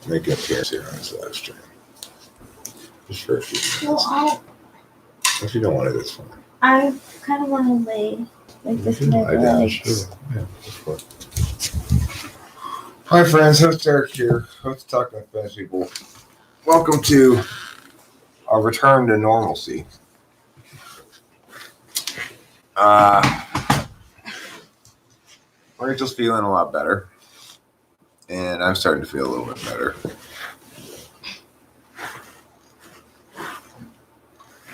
make an appearance here on this live stream. Just for a few minutes. Well, If you don't want it, it's fine. I kind of want to lay like this You with can my lie down, legs. sure. Yeah, go for it. Hi, friends. Host Eric here. Host Talking with Spanish People. Welcome to our return to normalcy. Rachel's feeling a lot better, and I'm starting to feel a little bit better.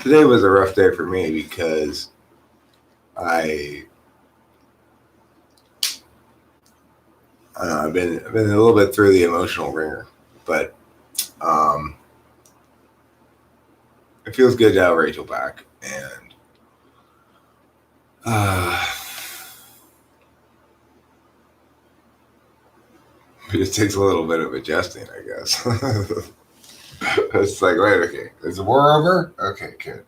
Today was a rough day for me because I've been a little bit through the emotional ringer, but it feels good to have Rachel back, and it just takes a little bit of adjusting, I guess. It's like, wait, okay, is the war over? Okay, good.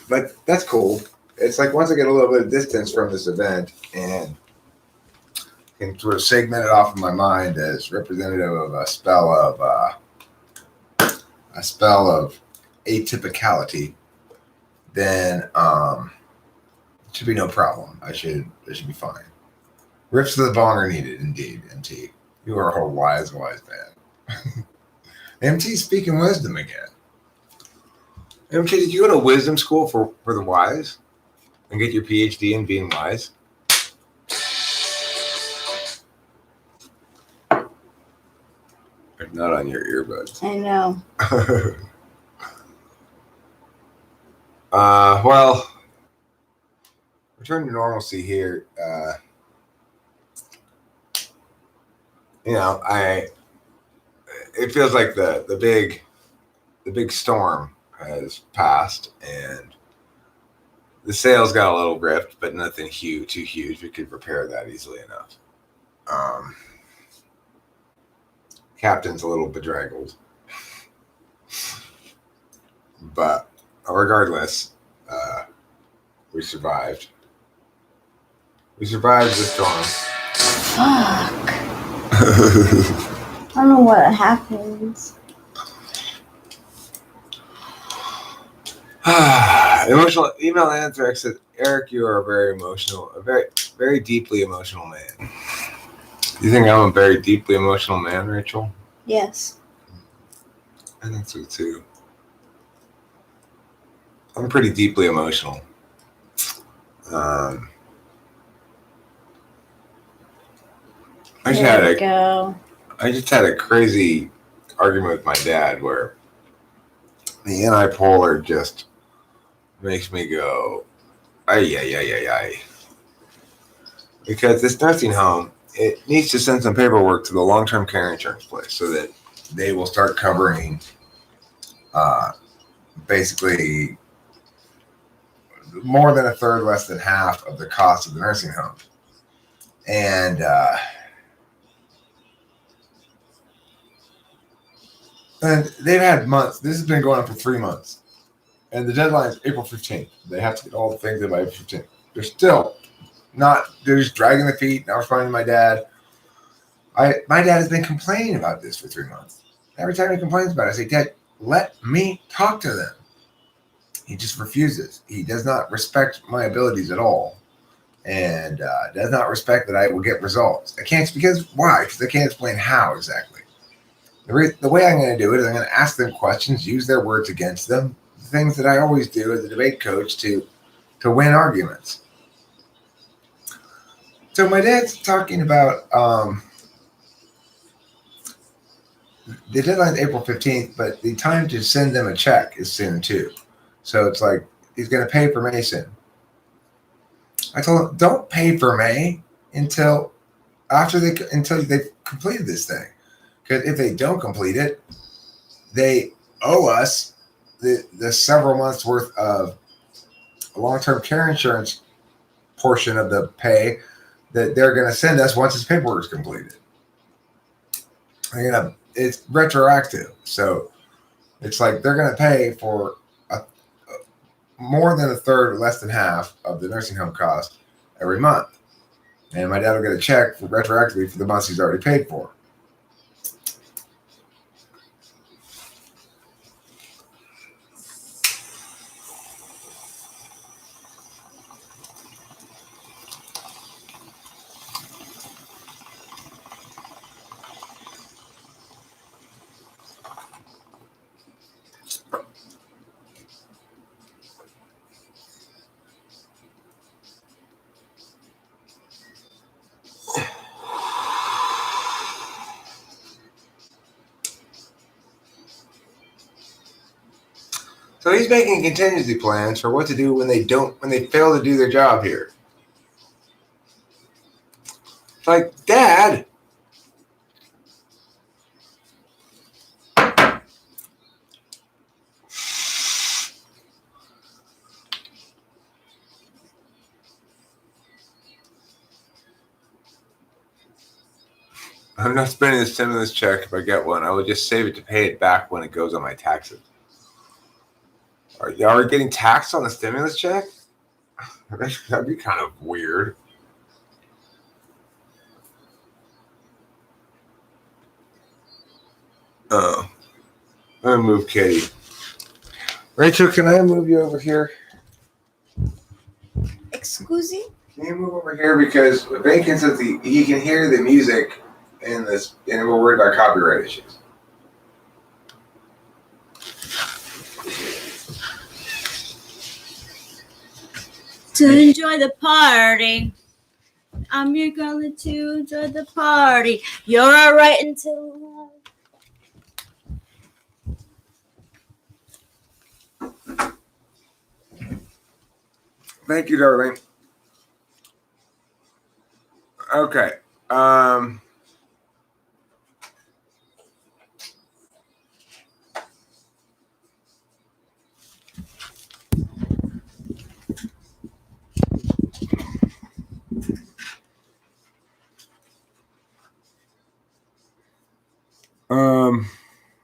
But that's cool. It's like once I get a little bit of distance from this event and can sort of segment it off of my mind as representative of a spell of atypicality, then it should be no problem. I should be fine. Rips to the bone are needed, indeed, MT. You are a wise man. MT speaking wisdom again. MT, did you go to wisdom school for the wise and get your PhD in being wise? Not on your earbuds. I know. Well, return to normalcy here. It feels like the big storm has passed, and the sails got a little ripped, but nothing too huge. We could repair that easily enough. Captain's a little bedraggled, but regardless, we survived. We survived the storm. Fuck. I don't know what happens. Emotional email Anthrax says, Eric, you are a very emotional, a very, very deeply emotional man. You think I'm a very deeply emotional man, Rachel? Yes. I think so too. I'm pretty deeply emotional. I just had a crazy argument with my dad where the anti-polar just makes me go, ay. Because this nursing home, it needs to send some paperwork to the long-term care insurance place so that they will start covering basically more than a third, less than half of the cost of the nursing home. And they've had months. This has been going on for 3 months. And the deadline is April 15th. They have to get all the things in by April 15th. They're just dragging their feet, not responding to my dad. My dad has been complaining about this for 3 months. Every time he complains about it, I say, Dad, let me talk to them. He just refuses. He does not respect my abilities at all. And does not respect that I will get results. Why? Because I can't explain how exactly. The way I'm going to do it is I'm going to ask them questions, use their words against them, the things that I always do as a debate coach to win arguments. So my dad's talking about the deadline is April 15th, but the time to send them a check is soon too. So it's like he's going to pay for May soon. I told him, don't pay for May until they've completed this thing. Because if they don't complete it, they owe us the several months worth of long-term care insurance portion of the pay that they're going to send us once this paperwork is completed. It's retroactive. So it's like they're going to pay for more than a third, less than half of the nursing home cost every month. And my dad will get a check for retroactively for the months he's already paid for. So he's making contingency plans for what to do when they fail to do their job here. It's like, Dad. I'm not spending the stimulus check if I get one. I will just save it to pay it back when it goes on my taxes. Are y'all getting taxed on the stimulus check? That'd be kind of weird. Oh. I'm gonna move Kitty. Rachel, can I move you over here? Excuse me? Can you move over here? Because Bacon says he can hear the music in this, and we're worried about copyright issues. To enjoy the party. I'm your girl to enjoy the party. You're alright until Thank you, darling. Okay.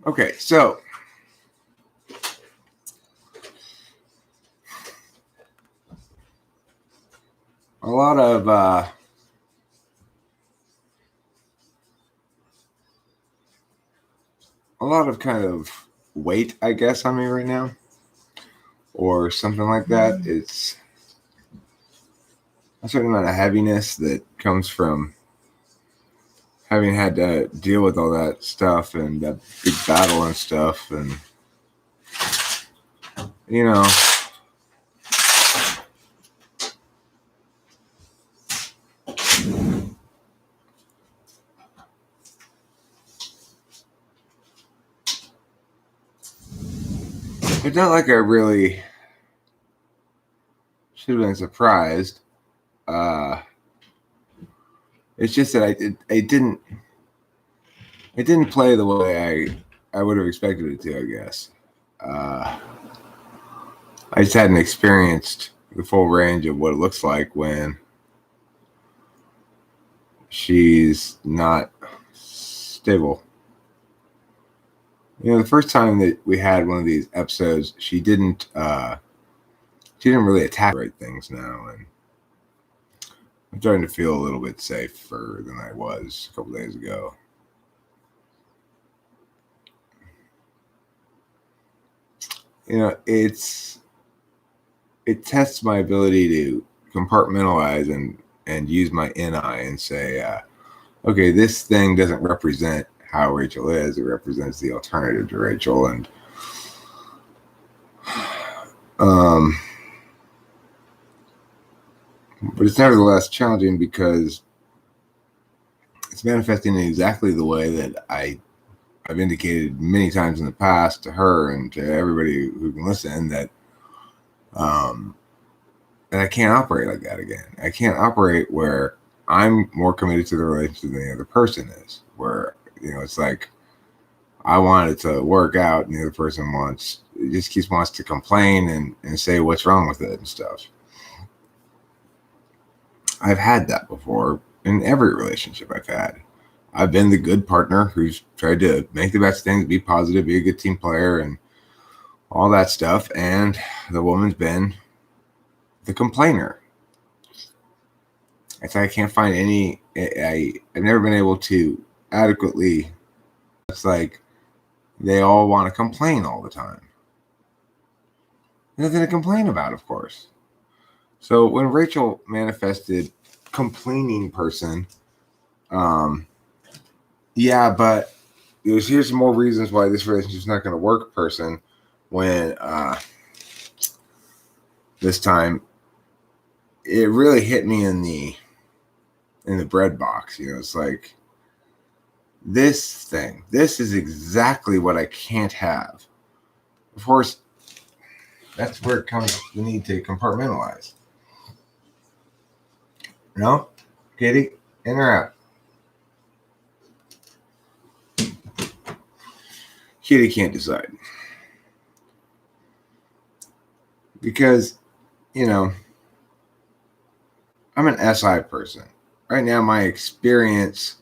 Okay, so a lot of kind of weight, I guess, on me right now, or something like that. It's a certain amount of heaviness that comes from having had to deal with all that stuff and that big battle and stuff, and you know. It's not like I really should have been surprised. It's just that it didn't play the way I would have expected it to, I guess. I just hadn't experienced the full range of what it looks like when she's not stable. You know, the first time that we had one of these episodes, she didn't really attack the right things now, and I'm starting to feel a little bit safer than I was a couple days ago. You know, it tests my ability to compartmentalize and use my NI and say, okay, this thing doesn't represent how Rachel is. It represents the alternative to Rachel, and but it's nevertheless challenging because it's manifesting in exactly the way that I've indicated many times in the past to her and to everybody who can listen that I can't operate like that again. I can't operate where I'm more committed to the relationship than the other person is. Where, you know, it's like I want it to work out and the other person wants to complain and say what's wrong with it and stuff. I've had that before in every relationship I've had. I've been the good partner who's tried to make the best things, be positive, be a good team player, and all that stuff. And the woman's been the complainer. I can't find any. I've never been able to adequately. It's like they all want to complain all the time. Nothing to complain about, of course. So when Rachel manifested complaining person, yeah, but here's some more reasons why this relationship's not going to work person when this time it really hit me in the bread box. It's like this is exactly what I can't have. Of course, that's where it comes the need to compartmentalize. No, Kitty, in or out? Kitty can't decide. Because, I'm an SI person. Right now, my experience,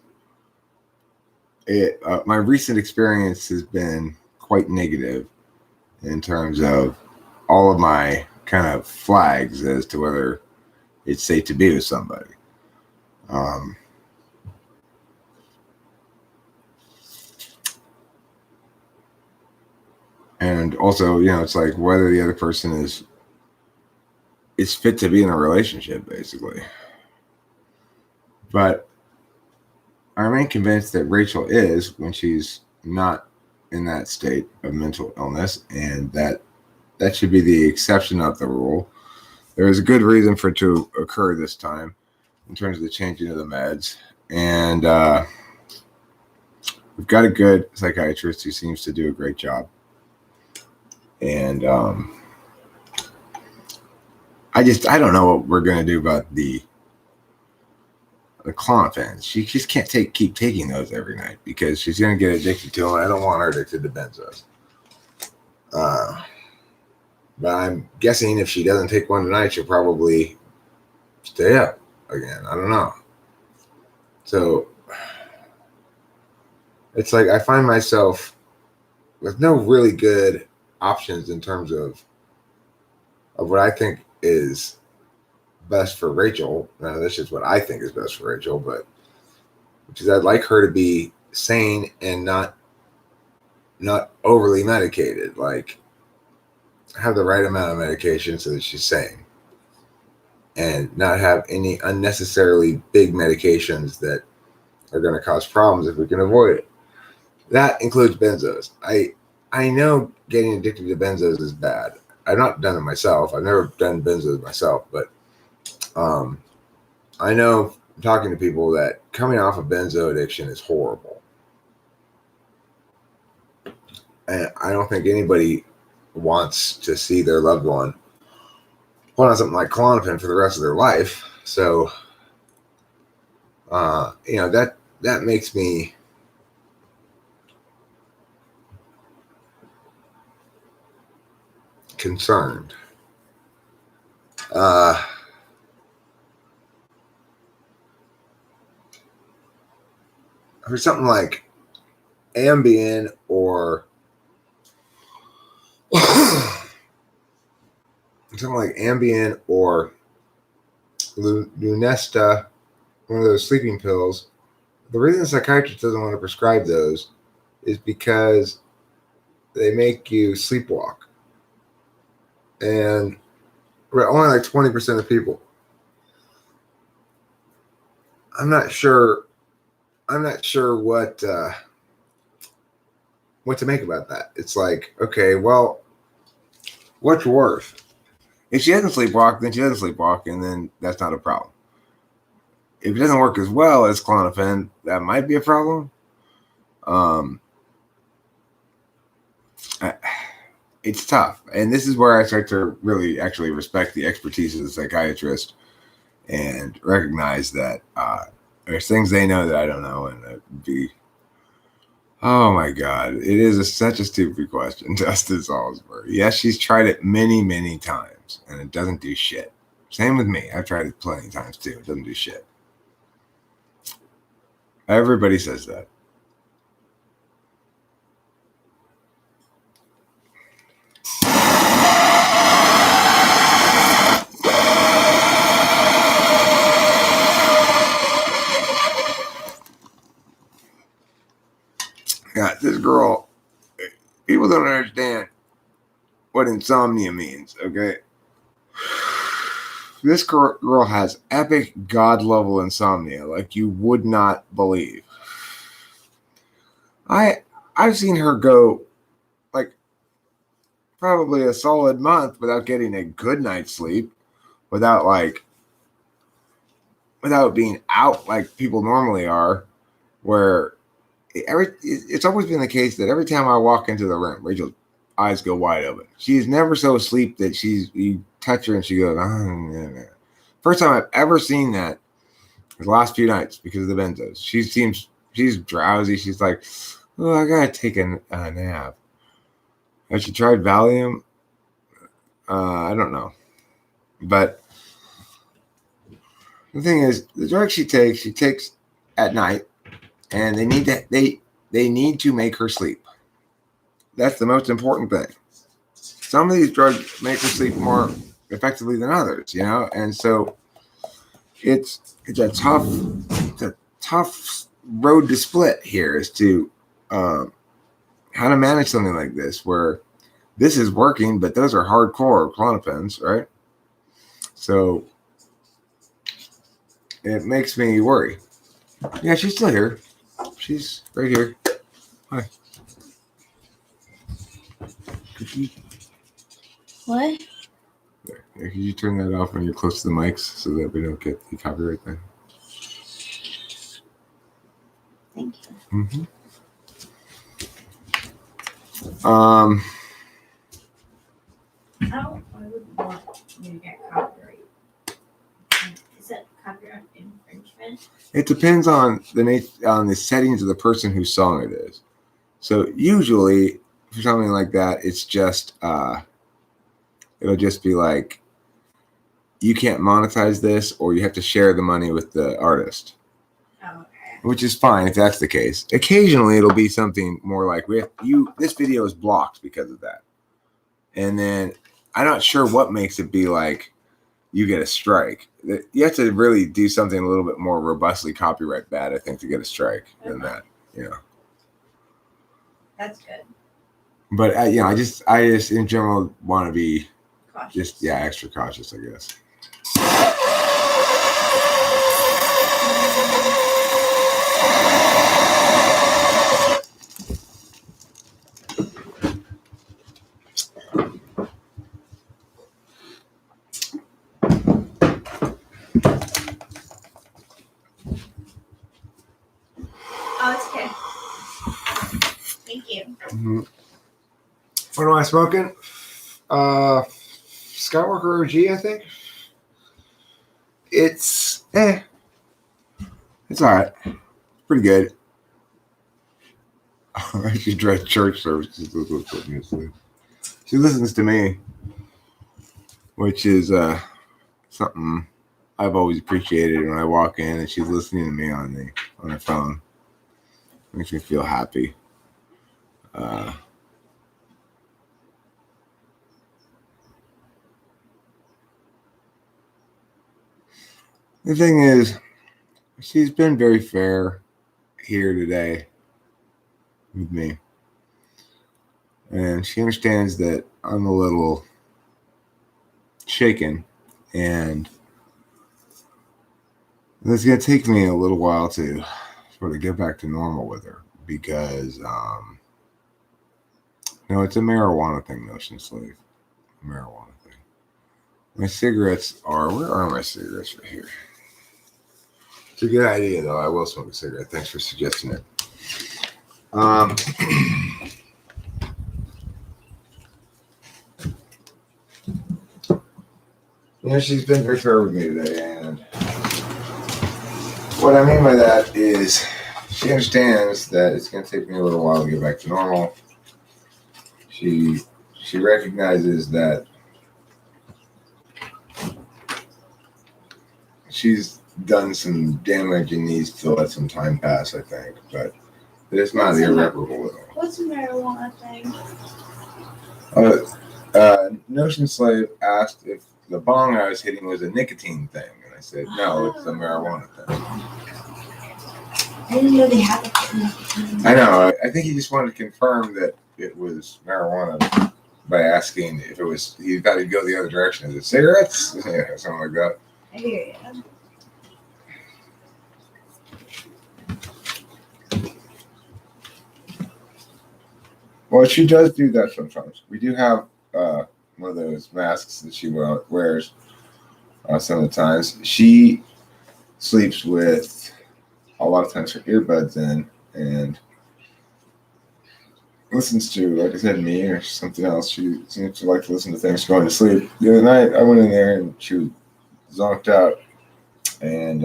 my recent experience has been quite negative in terms of all of my kind of flags as to whether it's safe to be with somebody. And also, it's like whether the other person is fit to be in a relationship, basically. But I remain convinced that Rachel is when she's not in that state of mental illness, and that should be the exception, not the rule. There is a good reason for it to occur this time in terms of the changing of the meds. And we've got a good psychiatrist who seems to do a great job. And I don't know what we're going to do about the Klonopin. She just can't keep taking those every night because she's going to get addicted to them. I don't want her addicted to benzos. But I'm guessing if she doesn't take one tonight, she'll probably stay up again. I don't know. So it's like I find myself with no really good options in terms of what I think is best for Rachel. Now, that's just what I think is best for Rachel, but which is I'd like her to be sane and not overly medicated. Like, have the right amount of medication so that she's sane, and not have any unnecessarily big medications that are going to cause problems if we can avoid it. That includes benzos. I know getting addicted to benzos is bad. I've not done it myself. I've never done benzos myself, but I know talking to people that coming off of benzo addiction is horrible. And I don't think anybody wants to see their loved one put on something like Klonopin for the rest of their life. So, that makes me concerned. For something like Ambien or Lunesta, one of those sleeping pills, the reason the psychiatrist doesn't want to prescribe those is because they make you sleepwalk. And only like 20% of people. I'm not sure what to make about that. It's like, okay, well, what's worse? If she doesn't sleepwalk, then she doesn't sleepwalk, and then that's not a problem. If it doesn't work as well as Klonopin, that might be a problem. It's tough. And this is where I start to really actually respect the expertise of the psychiatrist and recognize that there's things they know that I don't know. And it'd be, oh my God, it is such a stupid question, Justice Salisbury. Yes, she's tried it many, many times, and it doesn't do shit. Same with me. I've tried it plenty of times too. It doesn't do shit. Everybody says that. Yeah, this girl, people don't understand what insomnia means, okay? This girl has epic god-level insomnia like you would not believe. I've seen her go like probably a solid month without getting a good night's sleep, without being out like people normally are, where it's always been the case that every time I walk into the room, Rachel's eyes go wide open. She's never so asleep that you touch her and she goes, oh, yeah. First time I've ever seen that is the last few nights because of the benzos. She's drowsy. She's like, oh, I gotta take a nap. Has she tried Valium? I don't know. But the thing is, the drugs she takes at night, and they need to make her sleep. That's the most important thing. Some of these drugs make her sleep more effectively than others, and so it's a tough road to split here as to how to manage something like this, where this is working, but those are hardcore Klonopins, right? So it makes me worry. Yeah, she's still here. She's right here. Hi. What? There. Could you turn that off when you're close to the mics so that we don't get the copyright thing? Thank you. Mm-hmm. I wouldn't want you to get copyright. Is that copyright infringement? It depends on the settings of the person whose song it is. So usually for something like that, it's just it'll just be like, you can't monetize this, or you have to share the money with the artist. Oh, okay. Which is fine if that's the case. Occasionally it'll be something more like this video is blocked because of that. And then I'm not sure what makes it be like you get a strike. You have to really do something a little bit more robustly copyright bad, I think, to get a strike than that. That's good. But I just in general want to be Cautious. extra cautious, I guess. Oh, it's okay. Thank you. Mm-hmm. What am I smoking? Skywalker OG, I think. It's It's all right. Pretty good. She drives church services. She listens to me, which is something I've always appreciated when I walk in and she's listening to me on her phone. Makes me feel happy. The thing is, she's been very fair here today with me. And she understands that I'm a little shaken, and it's going to take me a little while to sort of get back to normal with her, because it's a marijuana thing, Notion Slave. Marijuana thing. My cigarettes where are my cigarettes? Right here. It's a good idea, though. I will smoke a cigarette. Thanks for suggesting it. She's been very fair with me today, and what I mean by that is she understands that it's going to take me a little while to get back to normal. She recognizes that she's done some damage and needs to let some time pass, I think, but it's not irreparable at all. What's a marijuana thing? Notion Slave asked if the bong I was hitting was a nicotine thing, and I said no, it's a marijuana thing. I didn't know they had it. I know. I think he just wanted to confirm that it was marijuana by asking if it was. He thought he'd go the other direction. Is it cigarettes? Yeah, something like that. I hear you. Well, she does do that sometimes. We do have one of those masks that she wears some of the times. She sleeps with a lot of times her earbuds in and listens to, like I said, me or something else. She seems to like to listen to things going to sleep. The other night, I went in there and she was zonked out, and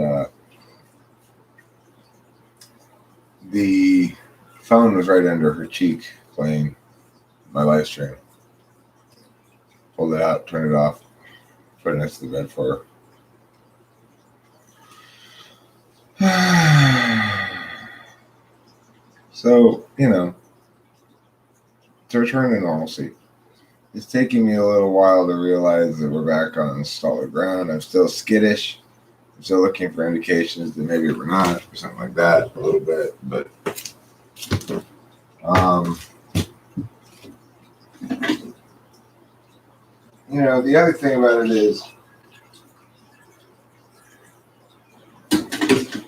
the phone was right under her cheek playing my live stream. Pulled it out, turned it off, put it next to the bed for her. So, to return to normalcy. It's taking me a little while to realize that we're back on solid ground. I'm still skittish. I'm still looking for indications that maybe we're not, or something like that, a little bit. But the other thing about it is,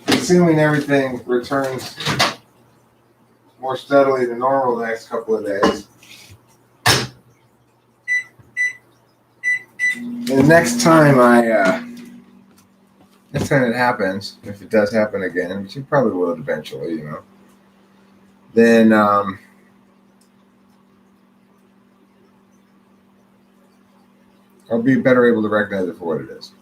assuming everything returns more steadily to normal the next couple of days, the next time it happens, if it does happen again, which it probably will eventually, then I'll be better able to recognize it for what it is.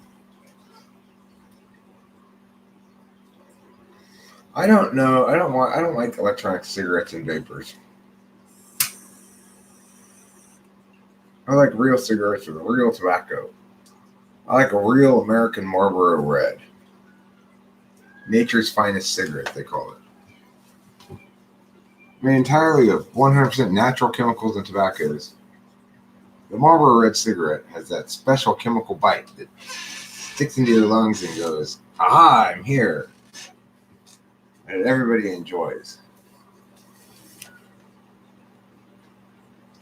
I don't know. I don't like electronic cigarettes and vapors. I like real cigarettes with real tobacco. I like a real American Marlboro Red. Nature's finest cigarette, they call it. Made entirely of 100% natural chemicals and tobaccos. The Marlboro Red cigarette has that special chemical bite that sticks into your lungs and goes, "Ah, I'm here." And everybody enjoys.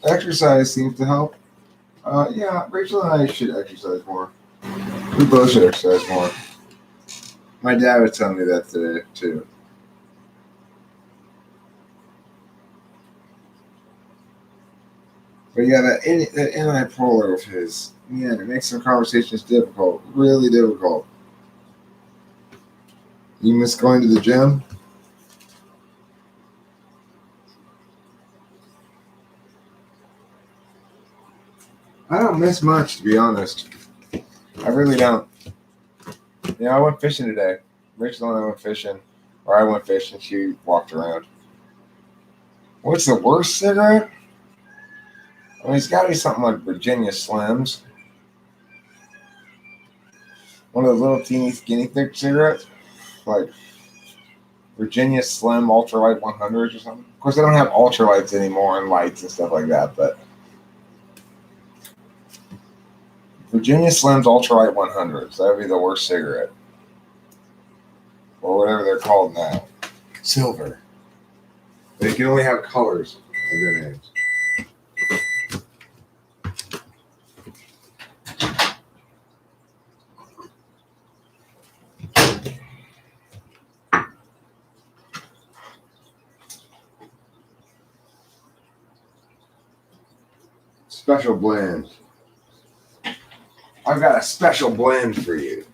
Exercise seems to help. Yeah, Rachel and I should exercise more. We both should exercise more. My dad was telling me that today, too. But yeah, that antipolar of his, man, it makes some conversations difficult. Really difficult. You miss going to the gym? I don't miss much, to be honest. I really don't. I went fishing today. Rachel and I went fishing. Or I went fishing. She walked around. What's the worst cigarette? I mean, it's got to be something like Virginia Slims. One of those little teeny skinny thick cigarettes. Like Virginia Slim Ultralight 100s or something. Of course, they don't have ultralights anymore and lights and stuff like that, but Virginia Slims Ultralight 100s. That would be the worst cigarette. Or whatever they're called now. Silver. They can only have colors of their names. Special blend. I've got a special blend for you.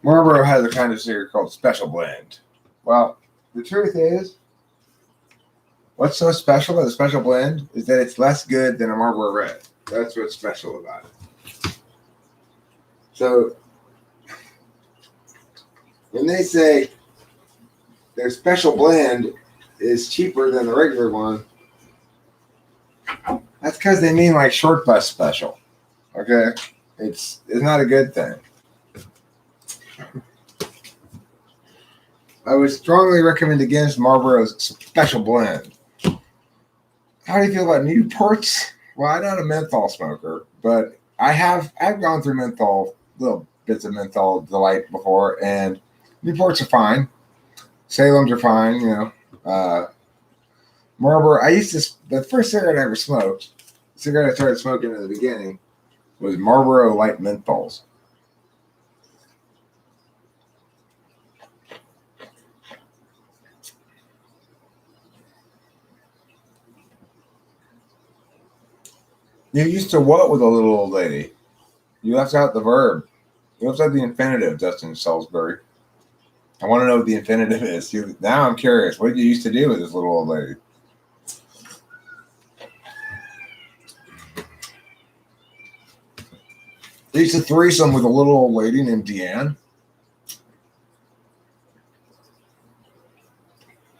Marlboro has a kind of cigarette called Special Blend. Well, the truth is, what's so special about the Special Blend is that it's less good than a Marlboro Red. That's what's special about it. So, when they say their Special Blend is cheaper than the regular one, that's because they mean like short bus special. Okay? It's not a good thing. I would strongly recommend against Marlboro's Special Blend. How do you feel about Newports? Well, I'm not a menthol smoker, but I've gone through little bits of menthol delight before, and Newports are fine. Salem's are fine, Marlboro. The first cigarette I ever smoked, cigarette I started smoking in the beginning, was Marlboro Light Menthols. You used to what with a little old lady? You left out the verb. You left out the infinitive, Dustin Salisbury. I want to know what the infinitive is. Now I'm curious. What did you used to do with this little old lady? You used to threesome with a little old lady named Deanne.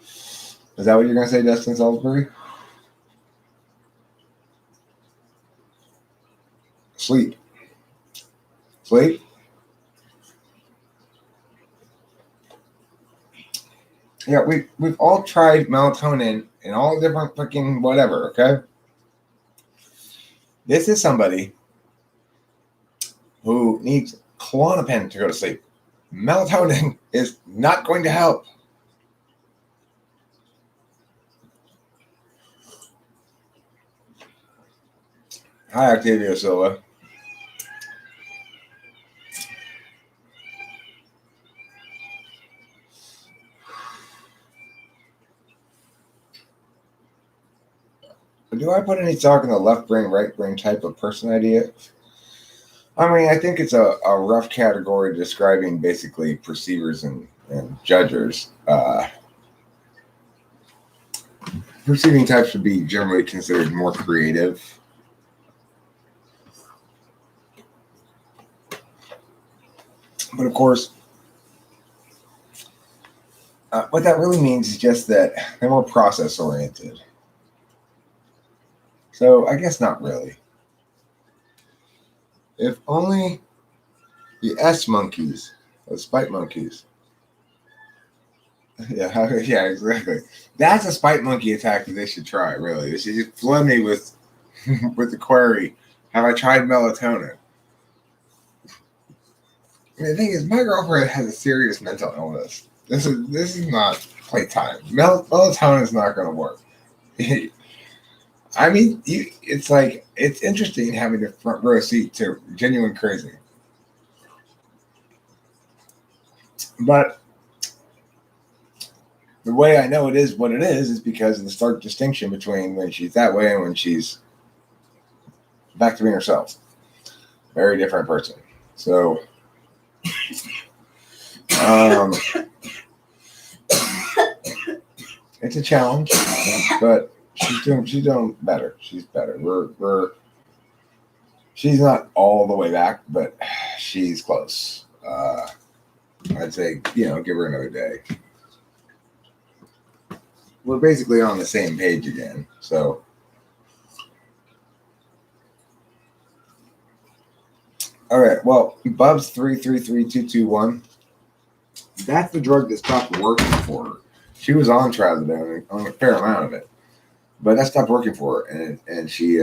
Is that what you're going to say, Dustin Salisbury? Sleep. Sleep? Yeah, we've all tried melatonin and all different freaking whatever, okay? This is somebody who needs Klonopin to go to sleep. Melatonin is not going to help. Hi, Octavio Silva. Do I put any stock in the left brain, right brain type of person idea? I mean, I think it's a rough category describing basically perceivers and judgers. Perceiving types would be generally considered more creative. But of course, what that really means is just that they're more process oriented. So I guess not really. If only the S monkeys, the spite monkeys. Yeah, yeah, exactly. That's a spite monkey attack that they should try. Really, they should just flood me with with the query: have I tried melatonin? I mean, the thing is, my girlfriend has a serious mental illness. This is not playtime. Melatonin is not going to work. I mean, it's like it's interesting having a front row seat to genuine crazy. But the way I know it is what it is because of the stark distinction between when she's that way and when she's back to being herself. Very different person. So, it's a challenge, but she's doing better. She's better. She's not all the way back, but she's close. I'd say, give her another day. We're basically on the same page again. So, all right. Well, Bubs 333221. That's the drug that stopped working for her. She was on trazodone, on a fair amount of it, but that stopped working for her, and she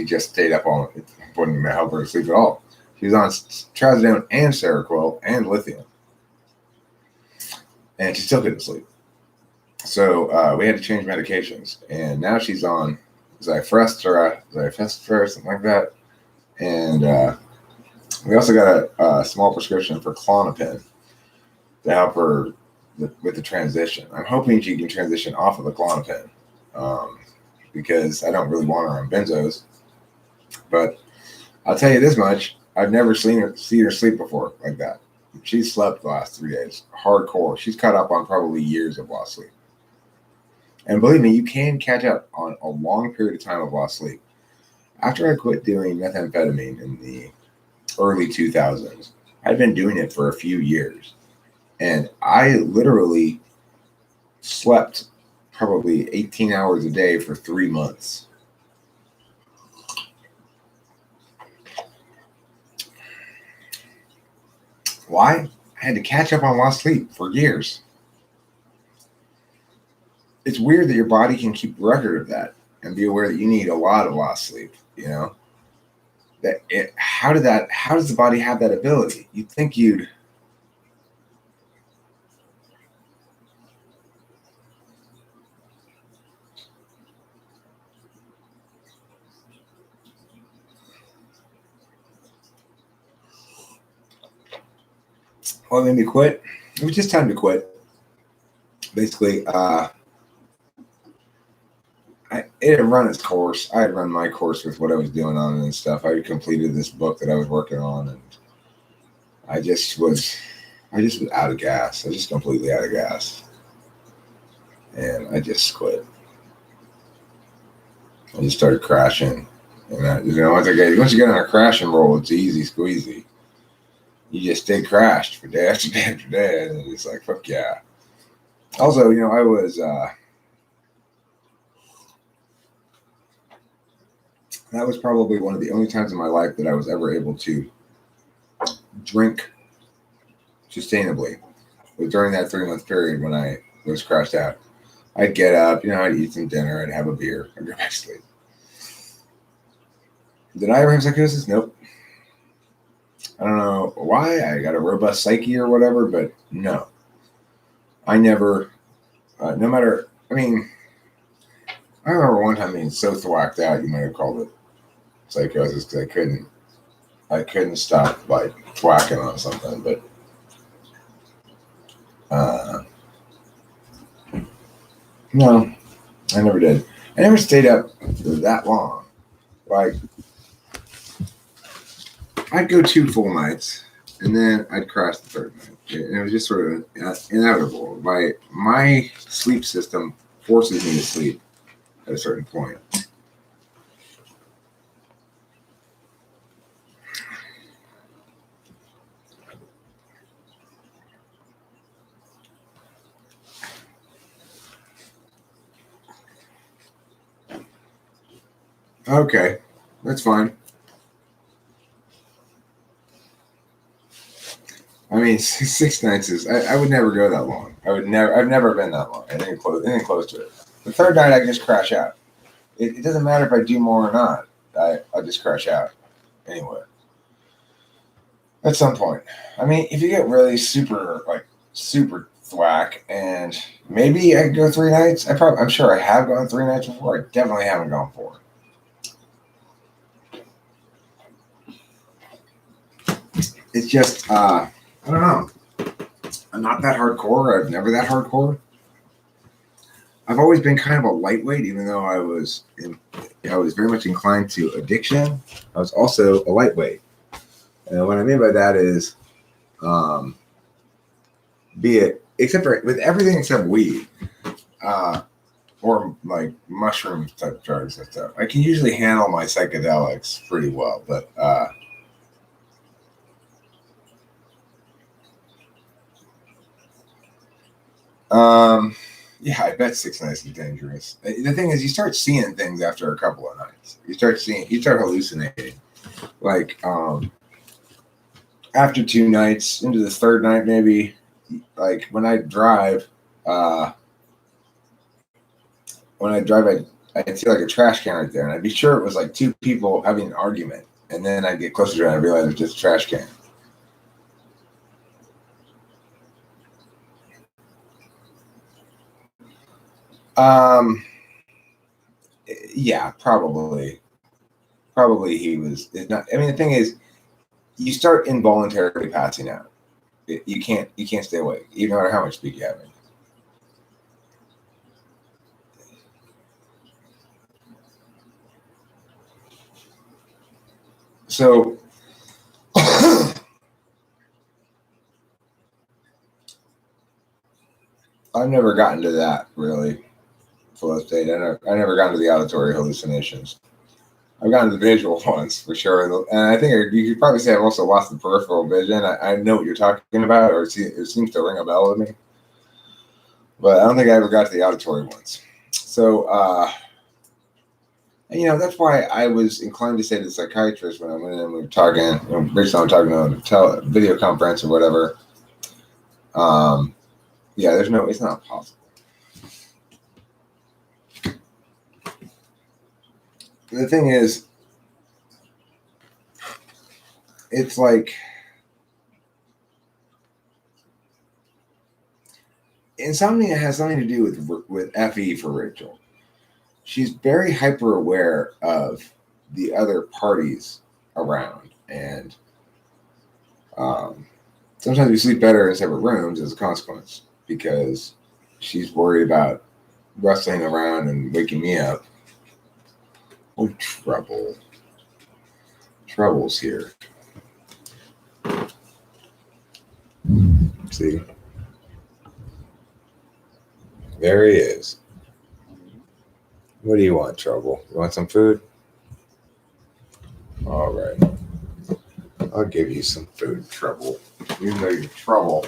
just stayed up on it. Wouldn't help her to sleep at all. She was on trazodone and Seroquel and lithium, and she still couldn't sleep. So we had to change medications, and now she's on Zyfrestra, something like that, and we also got a small prescription for Klonopin to help her with the transition. I'm hoping she can transition off of the Klonopin because I don't really want her on benzos. But I'll tell you this much: I've never seen her sleep before like that. She slept the last 3 days, hardcore. She's caught up on probably years of lost sleep. And believe me, you can catch up on a long period of time of lost sleep. After I quit doing methamphetamine in the early 2000s, I'd been doing it for a few years. And I literally slept probably 18 hours a day for 3 months. Why? I had to catch up on lost sleep for years. It's weird that your body can keep record of that and be aware that you need a lot of lost sleep, How does the body have that ability? You'd think What made me quit? It was just time to quit. Basically, it had run its course. I had run my course with what I was doing on it and stuff. I had completed this book that I was working on, and I just was out of gas. I was just completely out of gas, and I just quit. I just started crashing, and once you get on a crash and roll, it's easy squeezy. You just stay crashed for day after day after day, and it's like fuck yeah. Also, I was that was probably one of the only times in my life that I was ever able to drink sustainably. It was during that 3-month period when I was crashed out. I'd get up, I'd eat some dinner, I'd have a beer, I'd go back to sleep. Did I ever have psychosis? Nope. I don't know why. I got a robust psyche or whatever, but no. I never, no matter, I remember one time being so thwacked out, you might have called it psychosis, because I couldn't stop like thwacking on something, but no, I never did. I never stayed up for that long. Like, I'd go 2 full nights, and then I'd crash the 3rd night. And it was just sort of inevitable. My sleep system forces me to sleep at a certain point. Okay, that's fine. 6 nights is. I would never go that long. I've never been that long. Anything close to it. The 3rd night, I can just crash out. It doesn't matter if I do more or not. I'll just crash out anyway. At some point. If you get really super thwack, and maybe I could go 3 nights. I'm sure I have gone 3 nights before. I definitely haven't gone 4. It's just, I don't know. I'm not that hardcore. I've never that hardcore. I've always been kind of a lightweight, even though I was very much inclined to addiction. I was also a lightweight. And what I mean by that is, with everything except weed, or like mushroom type drugs and stuff, I can usually handle my psychedelics pretty well. But yeah, I bet 6 nights is dangerous. The thing is, you start seeing things after a couple of nights. You start hallucinating. Like, after 2 nights, into the 3rd night, maybe, like when I drive, I'd see like a trash can right there, and I'd be sure it was like 2 people having an argument, and then I'd get closer to it and I'd realize it was just a trash can. Yeah, probably he was. It's not. The thing is, you start involuntarily passing out. You can't stay awake, even no matter how much speed you have. So, I've never gotten to that really flow state. I never gotten to the auditory hallucinations. I've gotten to the visual ones for sure, and I think you could probably say I've also lost the peripheral vision. I know what you're talking about, or it seems to ring a bell with me, but I don't think I ever got to the auditory ones. So, that's why I was inclined to say to the psychiatrist when I went in and we were talking, based on talking on a video conference or whatever. Yeah, it's not possible. The thing is, it's like, insomnia has something to do with FE for Rachel. She's very hyper aware of the other parties around, and Sometimes we sleep better in separate rooms as a consequence because she's worried about rustling around and waking me up. Oh, trouble. Trouble's here. See? There he is. What do you want, Trouble? You want some food? All right. I'll give you some food, Trouble. Even though you're trouble,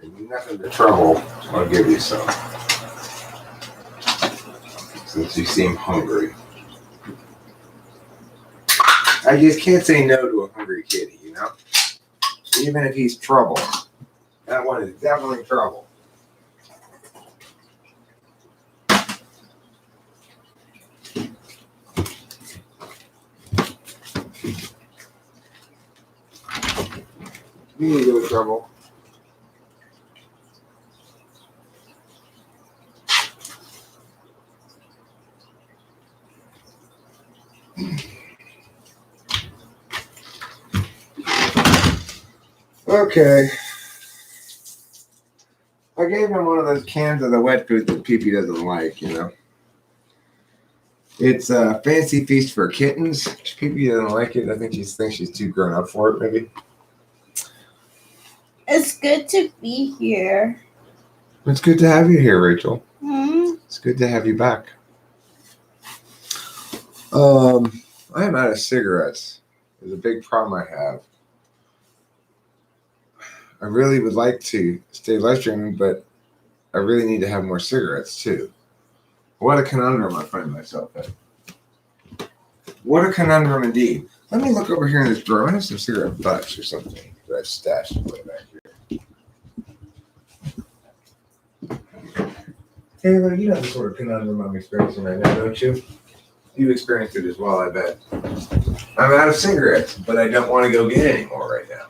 you're nothing but trouble, I'll give you some. Since you seem hungry. I just can't say no to a hungry kitty, you know? Even if he's trouble. That one is definitely trouble. You need to go to trouble. Okay. I gave him one of those cans of the wet food that Pee-Pee doesn't like, you know. It's a fancy feast for kittens. Pee-Pee doesn't like it. I think she thinks she's too grown up for it, maybe. It's good to be here. It's good to have you here, Rachel. Hmm? It's good to have you back. I am out of cigarettes. There's a big problem I have. I really would like to stay live streaming, but I really need to have more cigarettes too. What a conundrum I find myself in. What a conundrum indeed. Let me look over here in this drawer. I have some cigarette butts or something that I've stashed way back here. Taylor, you know the sort of conundrum I'm experiencing right now, don't you? You've experienced it as well, I bet. I'm out of cigarettes, but I don't want to go get any more right now.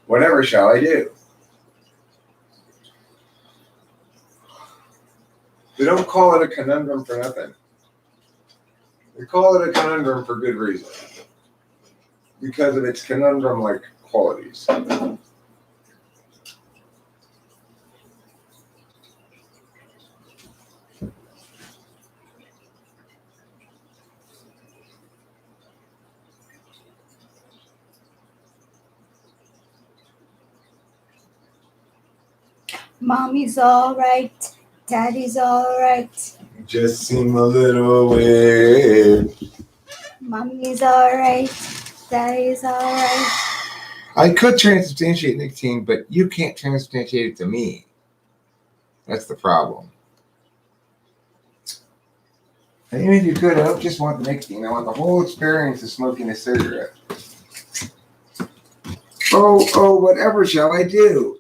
Whatever shall I do? They don't call it a conundrum for nothing. They call it a conundrum for good reason. Because of its conundrum-like qualities. Mommy's all right. Daddy's all right. Just seem a little weird. Mommy's all right. Daddy's all right. I could transubstantiate nicotine, but you can't transubstantiate it to me. That's the problem. And even if you could, I don't just want the nicotine. I want the whole experience of smoking a cigarette. Oh, whatever shall I do?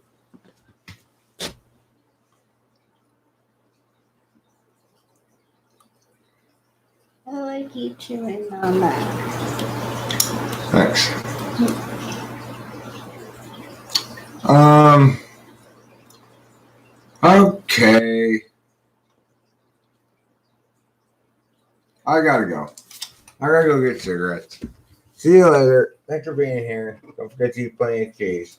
I like you chewing on that. Thanks. Okay. I gotta go. I gotta go get cigarettes. See you later. Thanks for being here. Don't forget to eat plenty of cheese.